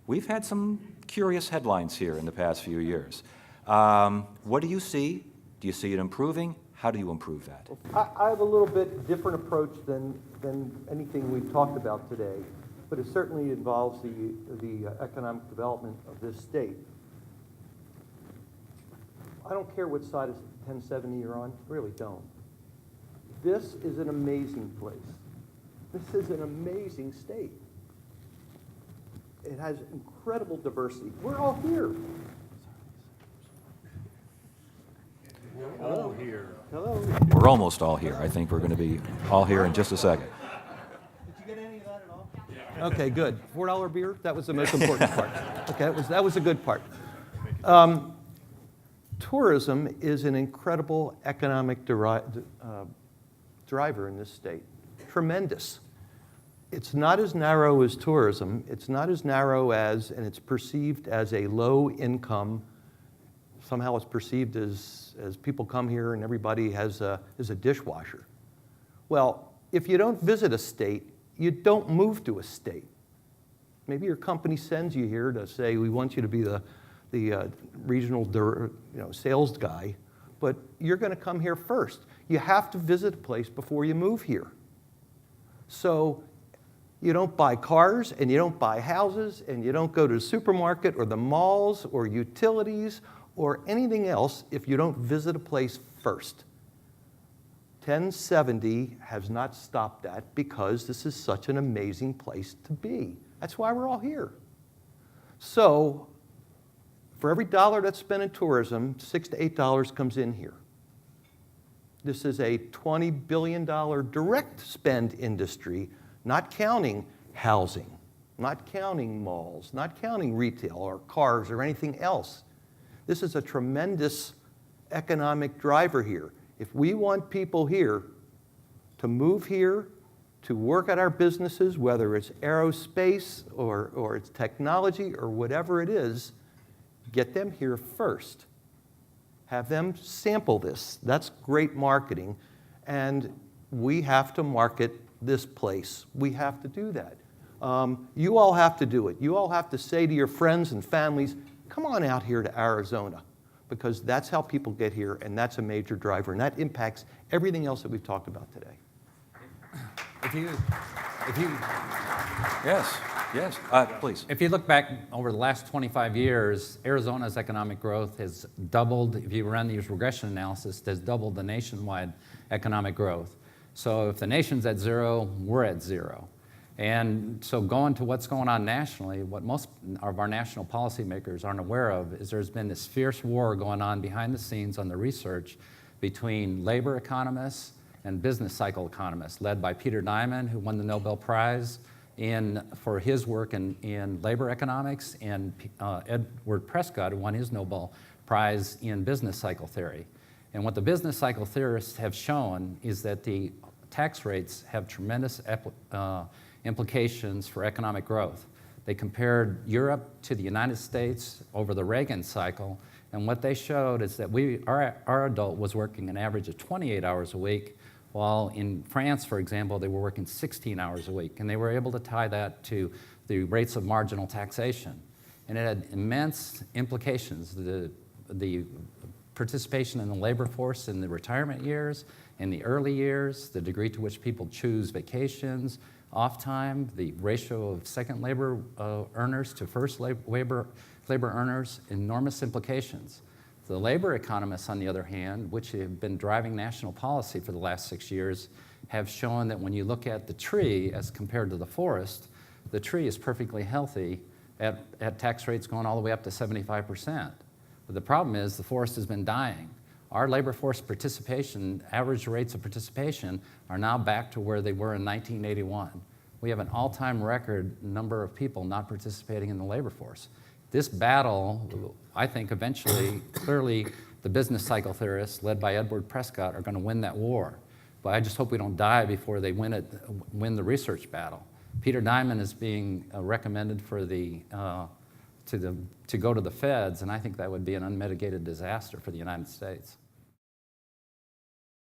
we've had some curious headlines here in the past few years. What do you see? Do you see it improving? How do you improve that? I have a little bit different approach than anything we've talked about today, but it certainly involves the economic development of this state. I don't care what side of 1070 you're on, really don't. This is an amazing place. This is an amazing state. It has incredible diversity. We're all here. We're all here. Hello. We're almost all here. I think we're going to be all here in just a second. Did you get any of that at all? Yeah. Okay, good. $4 beer? That was the most important part. Okay, that was a good part. Tourism is an incredible economic driver in this state. Tremendous. It's not as narrow as tourism. It's not as narrow as, and it's perceived as a low income. Somehow it's perceived as people come here and everybody is a dishwasher. Well, if you don't visit a state, you don't move to a state. Maybe your company sends you here to say, we want you to be the regional sales guy, but you're going to come here first. You have to visit a place before you move here. So you don't buy cars, and you don't buy houses, and you don't go to the supermarket or the malls or utilities or anything else if you don't visit a place first. 1070 has not stopped that because this is such an amazing place to be. That's why we're all here. So for every dollar that's spent in tourism, $6 to $8 comes in here. This is a $20 billion direct spend industry, not counting housing, not counting malls, not counting retail or cars or anything else. This is a tremendous economic driver here. If we want people here to move here, to work at our businesses, whether it's aerospace or it's technology or whatever it is, get them here first. Have them sample this. That's great marketing. And we have to market this place. We have to do that. You all have to do it. You all have to say to your friends and families, come on out here to Arizona, because that's how people get here, and that's a major driver, and that impacts everything else that we've talked about today. Yes, please. If you look back over the last 25 years, Arizona's economic growth has doubled. If you run these regression analysis, has doubled the nationwide economic growth. So if the nation's at zero, we're at zero. And so going to what's going on nationally, what most of our national policymakers aren't aware of is there's been this fierce war going on behind the scenes on the research between labor economists and business cycle economists, led by Peter Diamond, who won the Nobel Prize for his work in labor economics, and Edward Prescott, who won his Nobel Prize in business cycle theory. And what the business cycle theorists have shown is that the tax rates have tremendous implications for economic growth. They compared Europe to the United States over the Reagan cycle, and what they showed is that our adult was working an average of 28 hours a week, while in France, for example, they were working 16 hours a week, and they were able to tie that to the rates of marginal taxation. And it had immense implications. The participation in the labor force in the retirement years, in the early years, the degree to which people choose vacations, off time, the ratio of second labor earners to first labor earners, enormous implications. The labor economists, on the other hand, which have been driving national policy for the last 6 years, have shown that when you look at the tree as compared to the forest, the tree is perfectly healthy at tax rates going all the way up to 75%. But the problem is the forest has been dying. Our labor force participation, average rates of participation, are now back to where they were in 1981. We have an all-time record number of people not participating in the labor force. This battle, I think eventually, clearly, the business cycle theorists, led by Edward Prescott, are going to win that war. But I just hope we don't die before they win the research battle. Peter Diamond is being recommended for to go to the feds, and I think that would be an unmitigated disaster for the United States.